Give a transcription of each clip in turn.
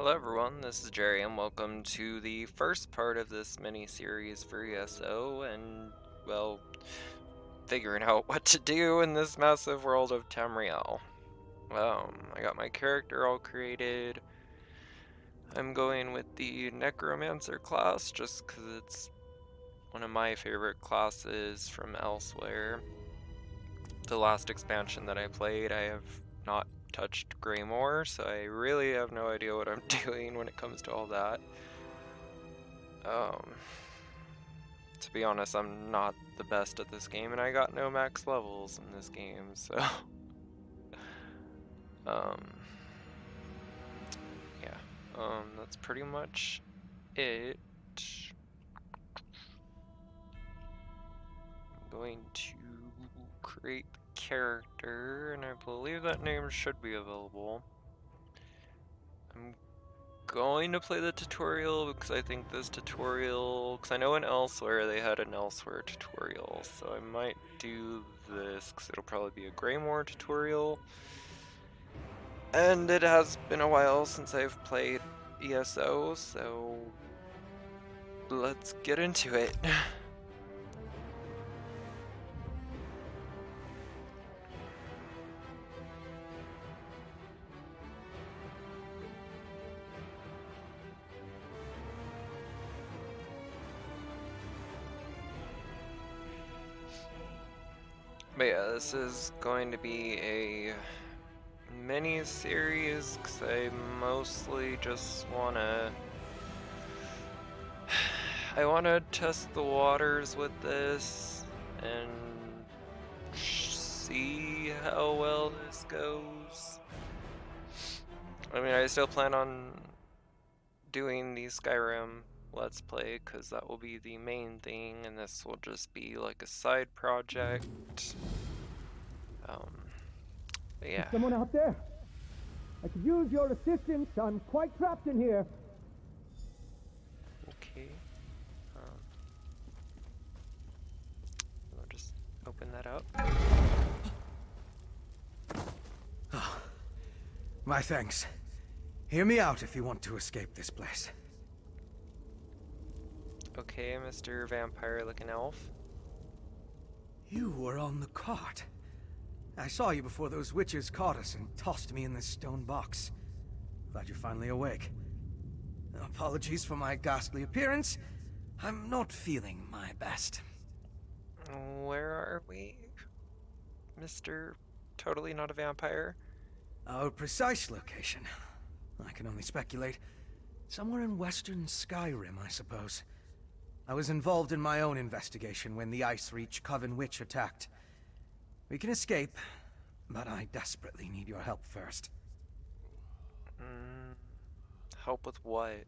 Hello everyone, this is Jerry and welcome to the first part of this mini-series for ESO and, well, figuring out what to do in this massive world of Tamriel. I got my character all created. I'm going with the Necromancer class just because it's one of my favorite classes from elsewhere. The last expansion that I played, I have not touched Greymoor, so I really have no idea what I'm doing when it comes to all that. To be honest, I'm not the best at this game, and I got no max levels in this game, so yeah, that's pretty much it. I'm going to create the character, and I believe that name should be available. I'm going to play the tutorial because I think this tutorial, because I know in Elsewhere they had an Elsewhere tutorial, so I might do this because it'll probably be a Greymoor tutorial. And it has been a while since I've played ESO, so let's get into it. But yeah, this is going to be a mini-series because I mostly just I want to test the waters with this and see how well this goes. I mean, I still plan on doing the Skyrim Let's Play because that will be the main thing, and this will just be like a side project. But yeah. Is someone out there? I could use your assistance. I'm quite trapped in here. Okay. We'll just open that up. Oh, my thanks. Hear me out if you want to escape this place. Okay, Mr. Vampire-looking elf. You were on the cart. I saw you before those witches caught us and tossed me in this stone box. Glad you're finally awake. Apologies for my ghastly appearance. I'm not feeling my best. Where are we, Mr. Totally Not a Vampire? Our precise location, I can only speculate. Somewhere in western Skyrim, I suppose. I was involved in my own investigation when the Ice Reach Coven Witch attacked. We can escape, but I desperately need your help first. Help with what?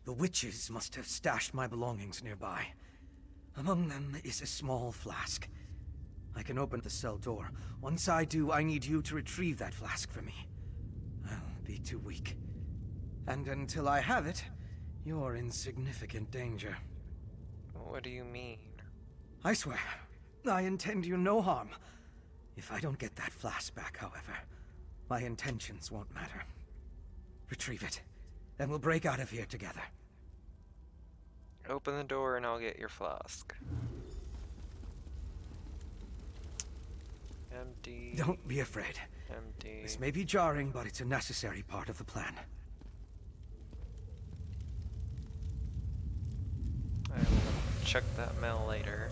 The witches must have stashed my belongings nearby. Among them is a small flask. I can open the cell door. Once I do, I need you to retrieve that flask for me. I'll be too weak. And until I have it, you're in significant danger. What do you mean? I swear, I intend you no harm. If I don't get that flask back, however, my intentions won't matter. Retrieve it, and we'll break out of here together. Open the door and I'll get your flask. Empty. Don't be afraid. Empty. This may be jarring, but it's a necessary part of the plan. I will check that mail later.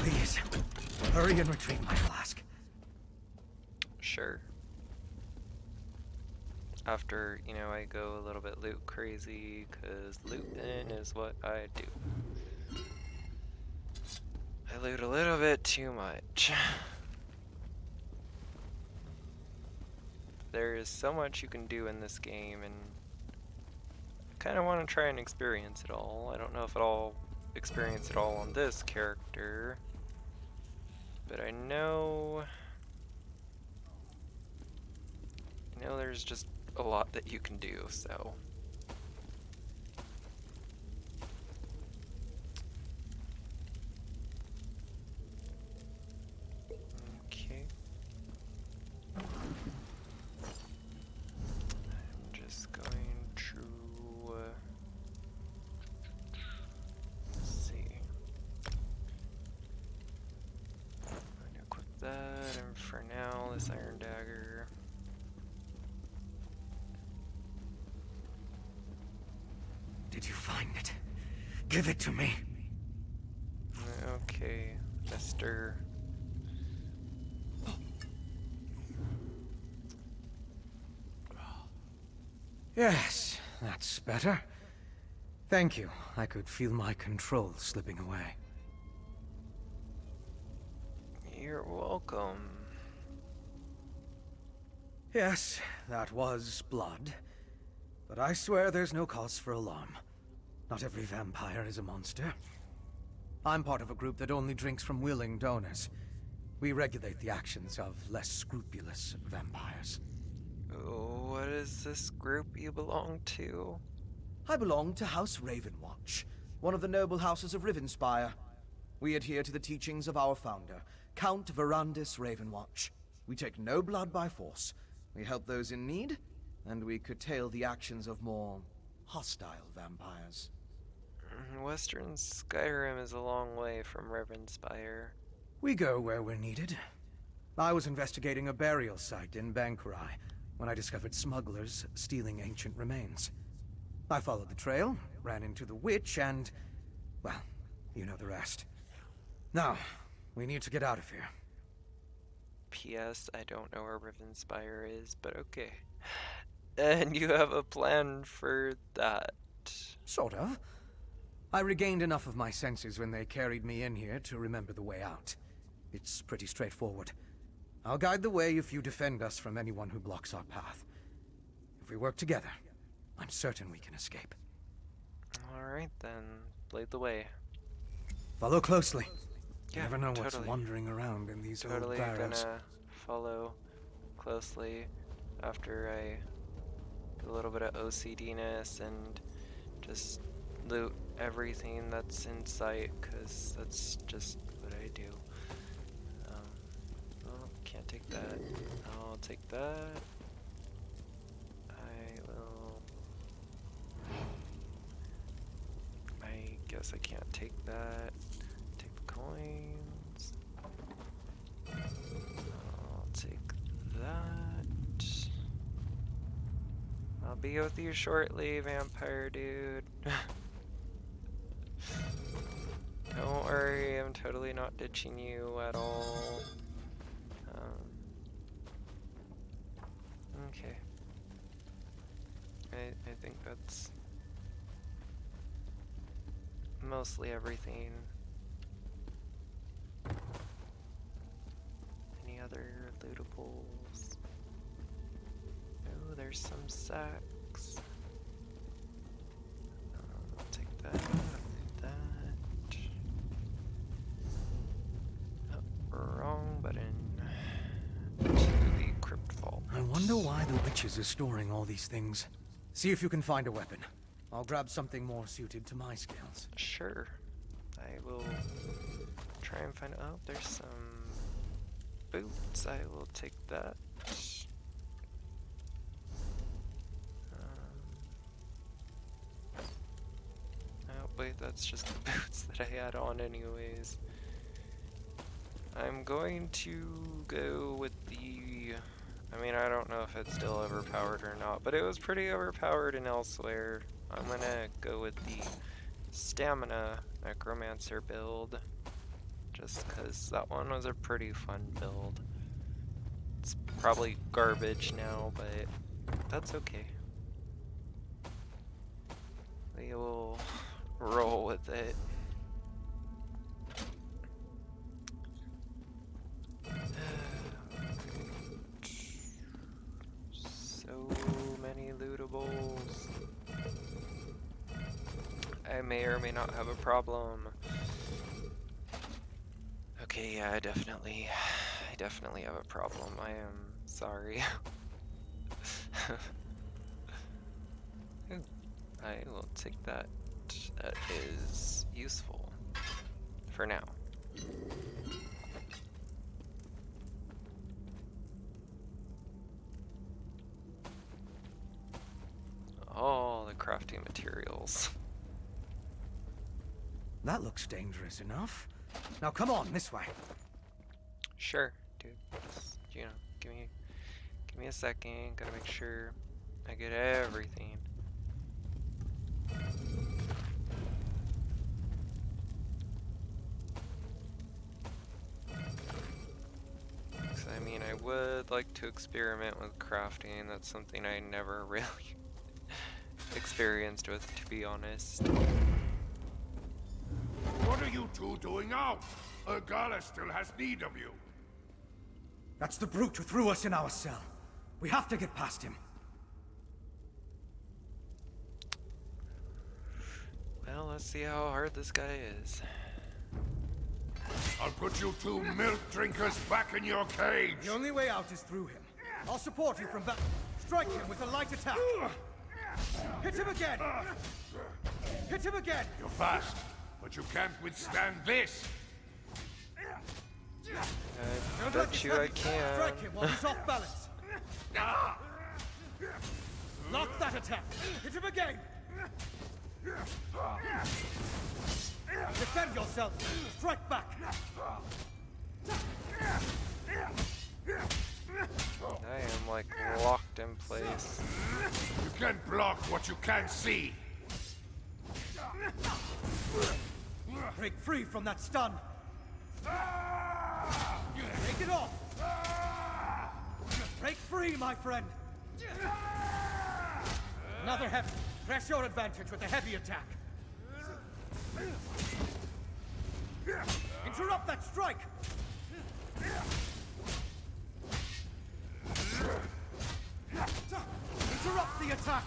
Please, hurry and retrieve my flask. Sure. After, you know, I go a little bit loot crazy, because looting is what I do. I loot a little bit too much. There is so much you can do in this game, and I kind of want to try and experience it all. I don't know if I'll experience it all on this character, but I know there's just a lot that you can do, so. this iron dagger. Did you find it? Give it to me. Okay, Mr. Yes, that's better. Thank you. I could feel my control slipping away. You're welcome. Yes, that was blood. But I swear there's no cause for alarm. Not every vampire is a monster. I'm part of a group that only drinks from willing donors. We regulate the actions of less scrupulous vampires. What is this group you belong to? I belong to House Ravenwatch, one of the noble houses of Rivenspire. We adhere to the teachings of our founder, Count Verandis Ravenwatch. We take no blood by force. We help those in need, and we curtail the actions of more hostile vampires. Western Skyrim is a long way from Ravenspire. We go where we're needed. I was investigating a burial site in Bankurai when I discovered smugglers stealing ancient remains. I followed the trail, ran into the witch, and... well, you know the rest. Now, we need to get out of here. P.S. I don't know where Ravenspire is, but okay. And you have a plan for that? Sort of. I regained enough of my senses when they carried me in here to remember the way out. It's pretty straightforward. I'll guide the way if you defend us from anyone who blocks our path. If we work together, I'm certain we can escape. Alright then, lead the way. Follow closely. You Yeah, never know totally. what's wandering around in these old Totally barrows. gonna follow closely after I do a little bit of OCD-ness and just loot everything that's in sight, because that's just what I do. Oh, can't take that. I'll take that. I guess I can't take that. Take the coins. I'll take that. I'll be with you shortly, vampire dude. Don't worry, I'm totally not ditching you at all. Okay. I think that's mostly everything. Any other lootables? Oh, there's some sacks. I'll take that. Wrong button. To the crypt vault. I wonder why the witches are storing all these things. See if you can find a weapon. I'll grab something more suited to my skills. Sure. I will try and find. Oh, there's some boots. I will take that. Oh, wait, that's just the boots that I had on, anyways. I'm going to go with the... I mean, I don't know if it's still overpowered or not, but it was pretty overpowered in Elsewhere. I'm gonna go with the Stamina Necromancer build, just because that one was a pretty fun build. It's probably garbage now, but that's okay. We will roll with it. So many lootables. I may or may not have a problem. Okay, yeah, I definitely have a problem. I am sorry. Ooh, I will take that. That is useful for now. All the crafting materials. That looks dangerous enough. Now come on, this way. Sure, dude. you know, give me a second. Gotta make sure I get everything. I mean, I would like to experiment with crafting. That's something I never really experienced with, to be honest. What are you two doing out? Ergala still has need of you. That's the brute who threw us in our cell. We have to get past him. Well, let's see how hard this guy is. I'll put you two milk drinkers back in your cage. The only way out is through him. I'll support you from back. Strike him with a light attack. Hit him again! Hit him again! You're fast, but you can't withstand this. I bet you I can. Strike him while he's off balance. Lock that attack. Hit him again. Defend yourself. Strike back. I am like locked in place. You can't block what you can't see. Break free from that stun. Take it off. Break free, my friend. Another heavy. Press your advantage with a heavy attack. Interrupt that strike. Interrupt the attack.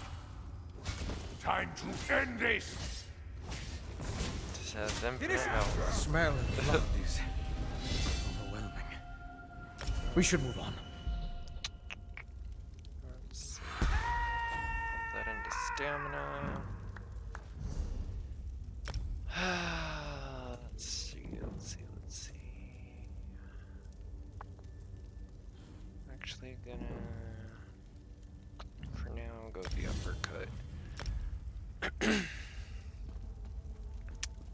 Time to end this. Just has infinite Finish it. health. The smell of the blood is overwhelming. We should move on. Let's pump that into stamina. Let's see. I'm actually gonna, for now, go the uppercut.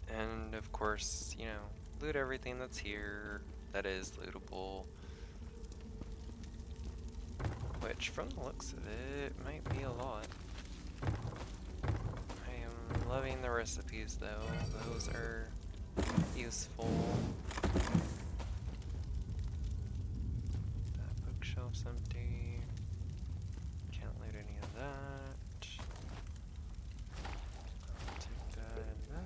And of course, you know, loot everything that's here that is lootable. Which, from the looks of it, might be a lot. I am loving the recipes though, those are useful. That bookshelf's empty. Can't loot any of that. I'll take that and that.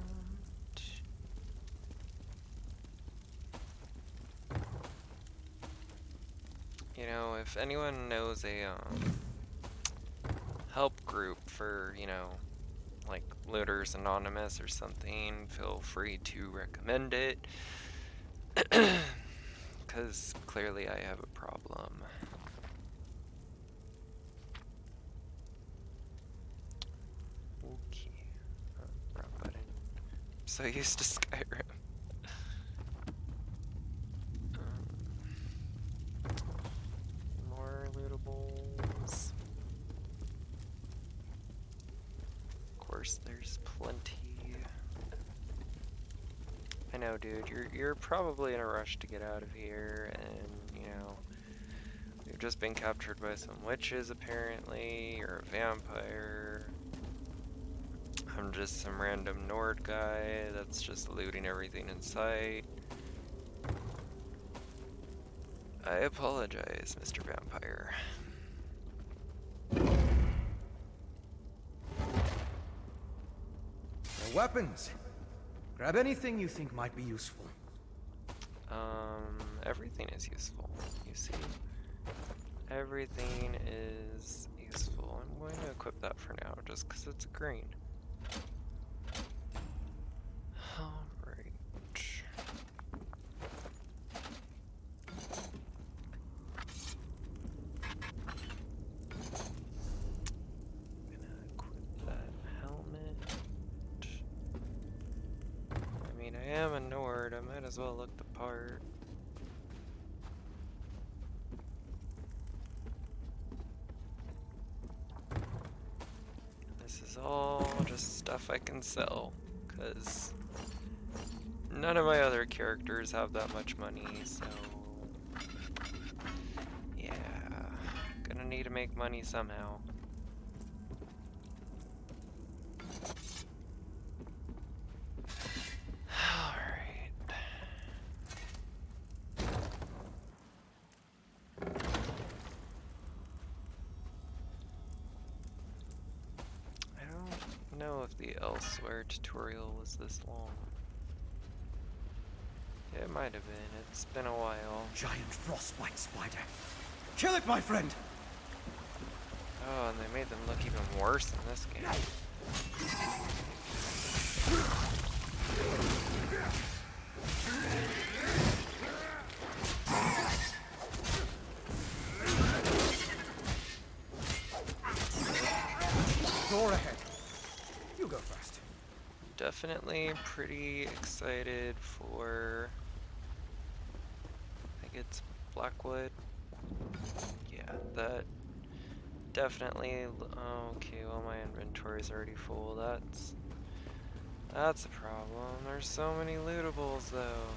You know, if anyone knows a help group for, you know, like Looters Anonymous or something, feel free to recommend it. Because clearly I have a problem. Okay. Wrong button. I'm so used to Skyrim. More lootables. Of course, there's plenty. I know, dude. You're probably in a rush to get out of here, and you know, we've just been captured by some witches. Apparently, you're a vampire. I'm just some random Nord guy that's just looting everything in sight. I apologize, Mr. Vampire. No weapons. Grab anything you think might be useful. Everything is useful, you see. Everything is useful. I'm going to equip that for now, just because it's green. Alright. Gonna equip that helmet. I mean, I am a Nord, I might as well look the part. This is all just stuff I can sell, because none of my other characters have that much money, so need to make money somehow. Alright. I don't know if the Elsewhere tutorial was this long. It might have been. It's been a while. Giant frostbite spider. Kill it, my friend! Oh, and they made them look even worse in this game. Door ahead. You go first. Definitely pretty excited for, I think it's Blackwood. Yeah, that definitely. Okay, well my inventory's already full. That's a problem. There's so many lootables though.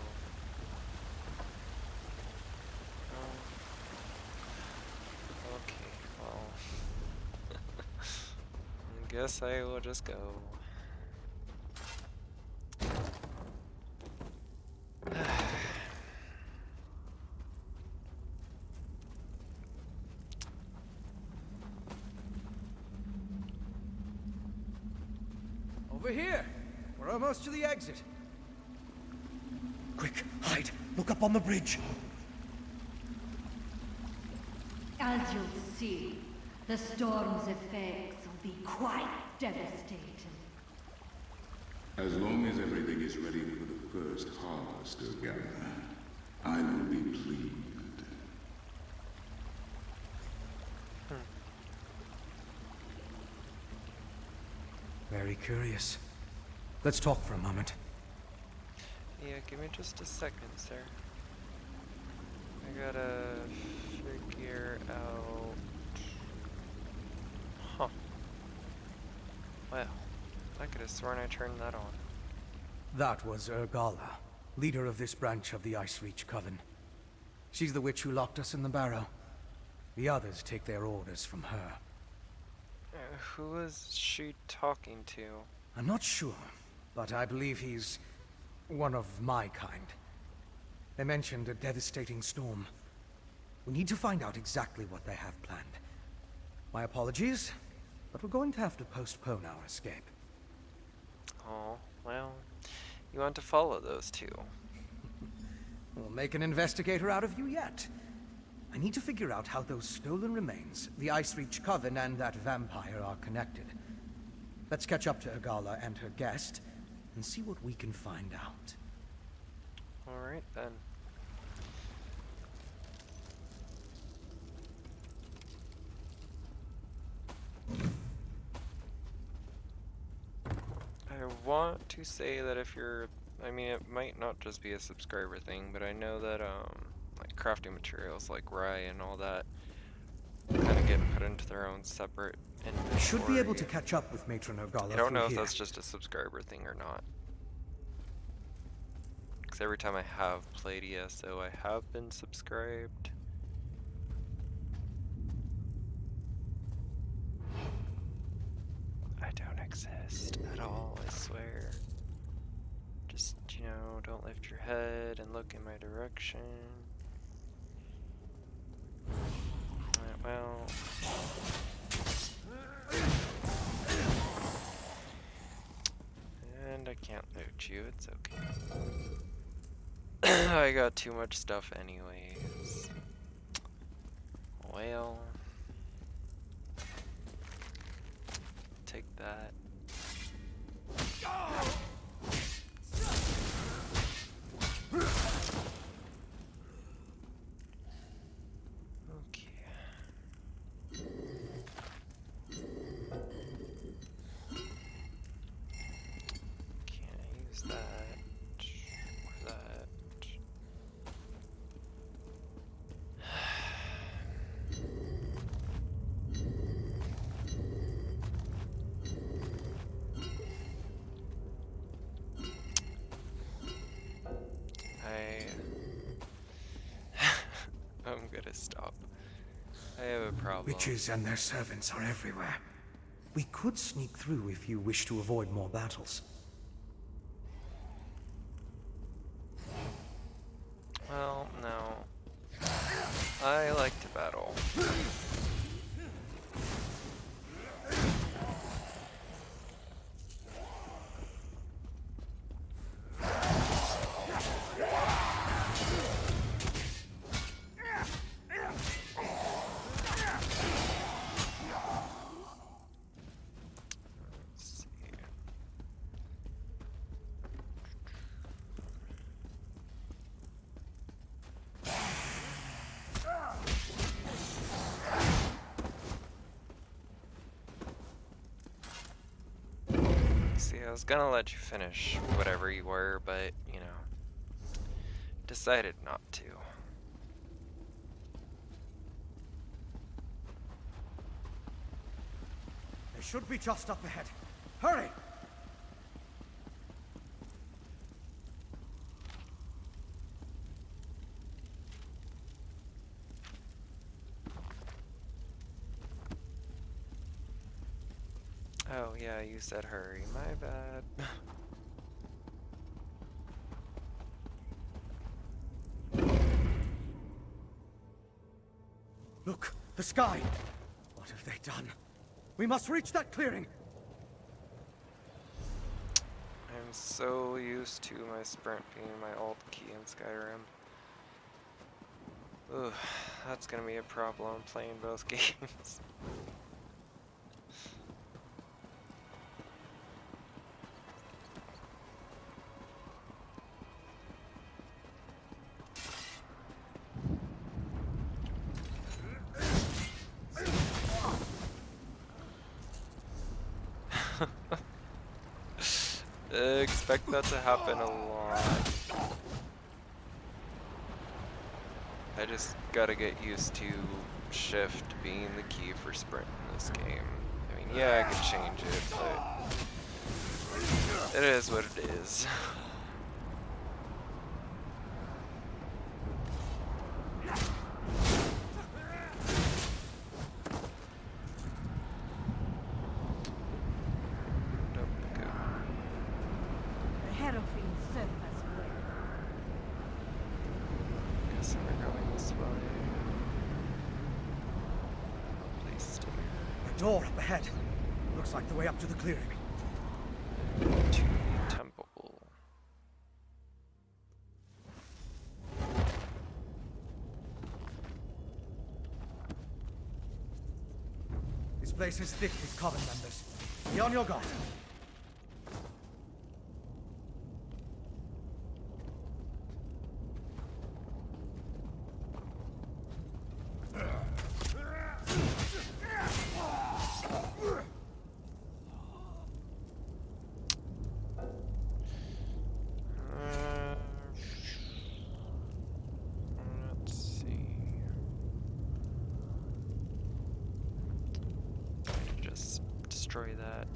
Okay, well, I guess I will just go. Over here! We're almost to the exit. Quick, hide! Look up on the bridge! As you'll see, the storm's effects will be quite devastating. As long as everything is ready for the first harvest, Organa, I will be pleased. Very curious. Let's talk for a moment. Yeah, give me just a second, sir. I gotta figure out... Huh. Well, I could have sworn I turned that on. That was Urgala, leader of this branch of the Ice Reach Coven. She's the witch who locked us in the barrow. The others take their orders from her. Who was she talking to? I'm not sure, but I believe he's one of my kind. They mentioned a devastating storm. We need to find out exactly what they have planned. My apologies, but we're going to have to postpone our escape. Oh, well, you want to follow those two. We'll make an investigator out of you yet. I need to figure out how those stolen remains, the Ice Reach Coven, and that vampire are connected. Let's catch up to Urgala and her guest, and see what we can find out. Alright then. I want to say that if you're, I mean, it might not just be a subscriber thing, but I know that like crafting materials like rye and all that kind of get put into their own separate inventory. I should be able to catch up with Matron Urgala. I don't know if here. that's just a subscriber thing or not. Because every time I have played ESO, I have been subscribed. I don't exist at all, I swear. Just, you know, don't lift your head and look in my direction. Well... And I can't loot you, it's okay. I got too much stuff anyways. Well... Take that. Okay. Can't use that. Or that. I'm gonna stop. I have a problem. Witches and their servants are everywhere. We could sneak through if you wish to avoid more battles. Well, no. I like to battle. Let's see. See, I was gonna let you finish whatever you were, but, you know, decided not to. They should be just up ahead. Hurry! Oh, yeah, you said hurry. My bad. Look, the sky! What have they done? We must reach that clearing! I'm so used to my sprint being my alt key in Skyrim. Ugh, that's gonna be a problem playing both games. Expect that to happen a lot. I just gotta get used to shift being the key for sprint in this game. I mean, yeah, I could change it, but it is what it is. Nope, good. The Herofin serve us well. Guess we're going this way. Please stay A door up ahead. Looks like the way up to the clearing. to the temple. This place is thick with coven members. Be on your guard. Uh, let's see. Just destroy that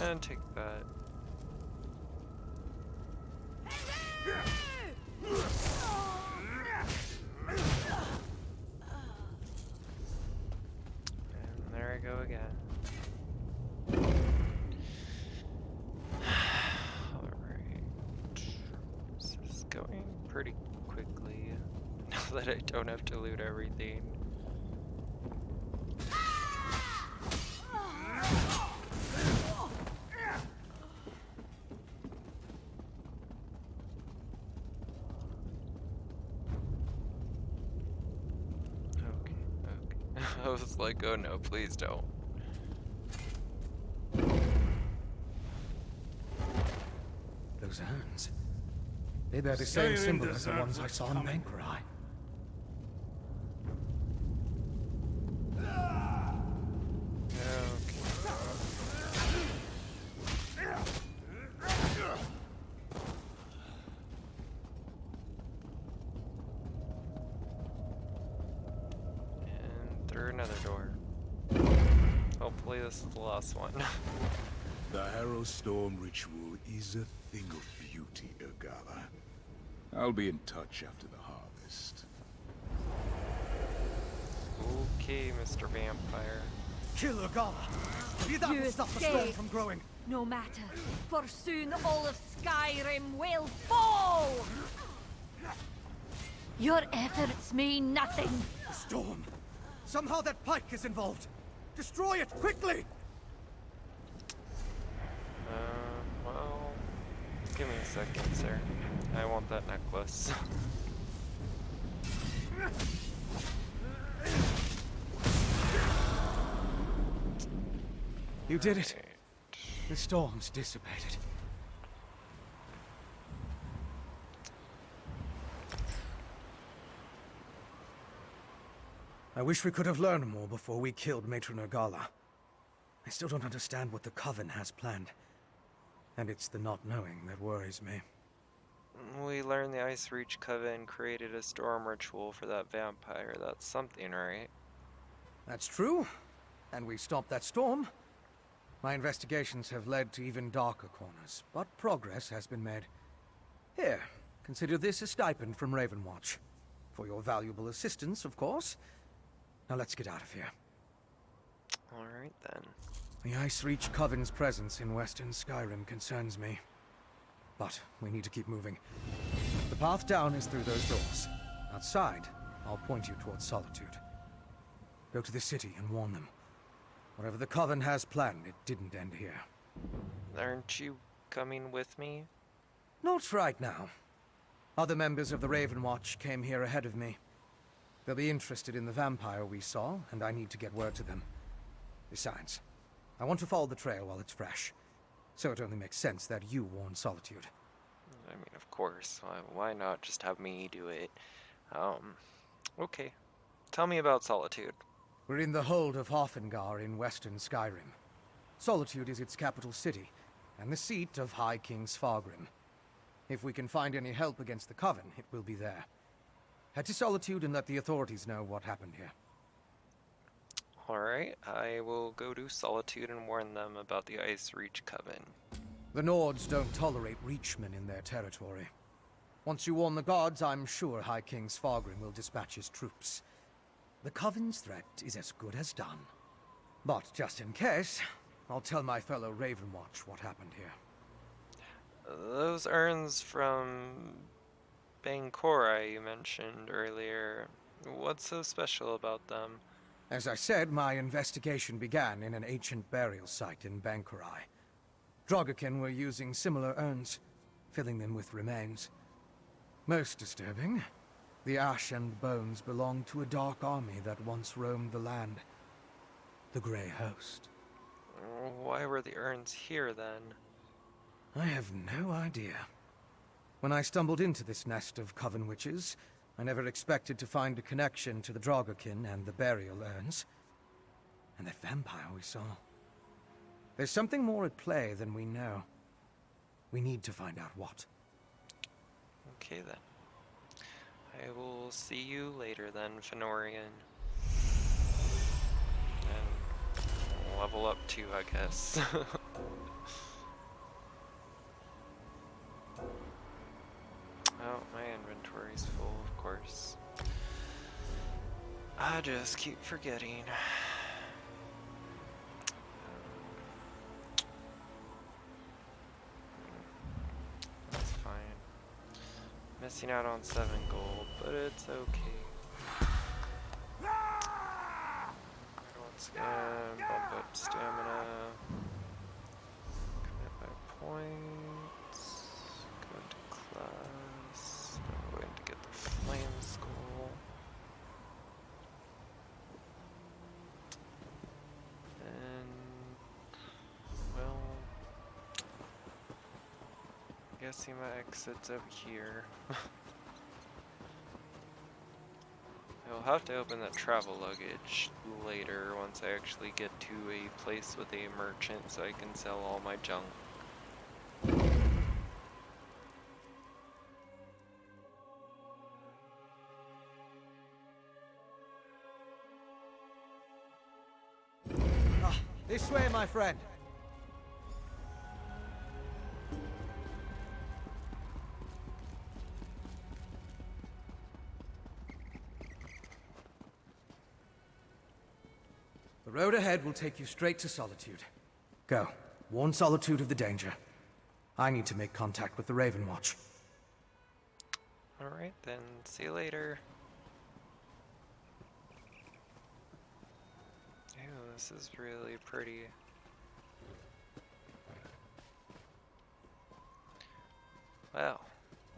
and take that. And there I go again. Alright. This is going pretty quickly now that I don't have to loot everything. Okay. I was like, oh no, please don't. Those urns. They bear the same symbol as the ones I saw in Banquerai. And through another door. Hopefully this is the last one. The Harrow Storm ritual is a thing of beauty, Ergala. I'll be in touch after the harvest. Okay, Mr. Vampire. Kill Urgala. Maybe that You will stop the storm escape. from growing. No matter, for soon all of Skyrim will fall! Your efforts mean nothing. The storm. Somehow that pike is involved. Destroy it quickly. Well, give me a second, sir. I want that necklace. You did it. Right. The storm's dissipated. I wish we could have learned more before we killed Matron Urgala. I still don't understand what the Coven has planned. And it's the not knowing that worries me. We learned the Ice Reach Coven created a storm ritual for that vampire. That's something, right? That's true. And we stopped that storm. My investigations have led to even darker corners, but progress has been made. Here, consider this a stipend from Ravenwatch. For your valuable assistance, of course. Now let's get out of here. Alright then. The Ice Reach Coven's presence in Western Skyrim concerns me. But we need to keep moving. The path down is through those doors. Outside, I'll point you towards Solitude. Go to the city and warn them. Whatever the Coven has planned, it didn't end here. Aren't you coming with me? Not right now. Other members of the Ravenwatch came here ahead of me. They'll be interested in the vampire we saw, and I need to get word to them. Besides, I want to follow the trail while it's fresh. So it only makes sense that you warn Solitude. I mean, of course. Why not just have me do it? Okay. Tell me about Solitude. We're in the hold of Hofengar in western Skyrim. Solitude is its capital city, and the seat of High King Svargrim. If we can find any help against the Coven, it will be there. Head to Solitude and let the authorities know what happened here. Alright, I will go to Solitude and warn them about the Ice Reach Coven. The Nords don't tolerate Reachmen in their territory. Once you warn the gods, I'm sure High King Svargrim will dispatch his troops. The Coven's threat is as good as done. But just in case, I'll tell my fellow Ravenwatch what happened here. Those urns from Bangkora you mentioned earlier, what's so special about them? As I said, my investigation began in an ancient burial site in Bangkorai. Drogakin were using similar urns, filling them with remains. Most disturbing, the ash and bones belong to a dark army that once roamed the land. The Grey Host. Why were the urns here then? I have no idea. When I stumbled into this nest of Coven witches, I never expected to find a connection to the Drogakin and the burial urns. And that vampire we saw. There's something more at play than we know. We need to find out what. Okay then. I will see you later then, Fenorian. And level up too, I guess. Oh, my inventory's full, of course. I just keep forgetting. That's fine. Missing out on 7 gold, but it's okay. Once again, bump up stamina. Commit my points. Go into class. I'm going to get the flame skull. And well, guessing my exit's up here. I'll have to open that travel luggage later once I actually get to a place with a merchant so I can sell all my junk. This way, my friend. road ahead will take you straight to Solitude. Go. Warn Solitude of the danger. I need to make contact with the Raven Watch. Alright then, see you later. Ew, this is really pretty. Well,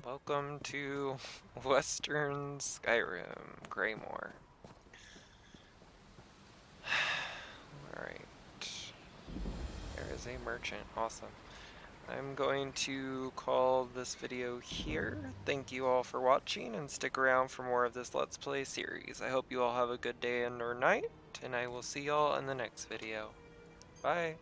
welcome to Western Skyrim, Greymoor. Alright. There is a merchant, awesome. I'm going to call this video here. Thank you all for watching, and stick around for more of this Let's Play series. I hope you all have a good day and or night, and I will see y'all in the next video. Bye!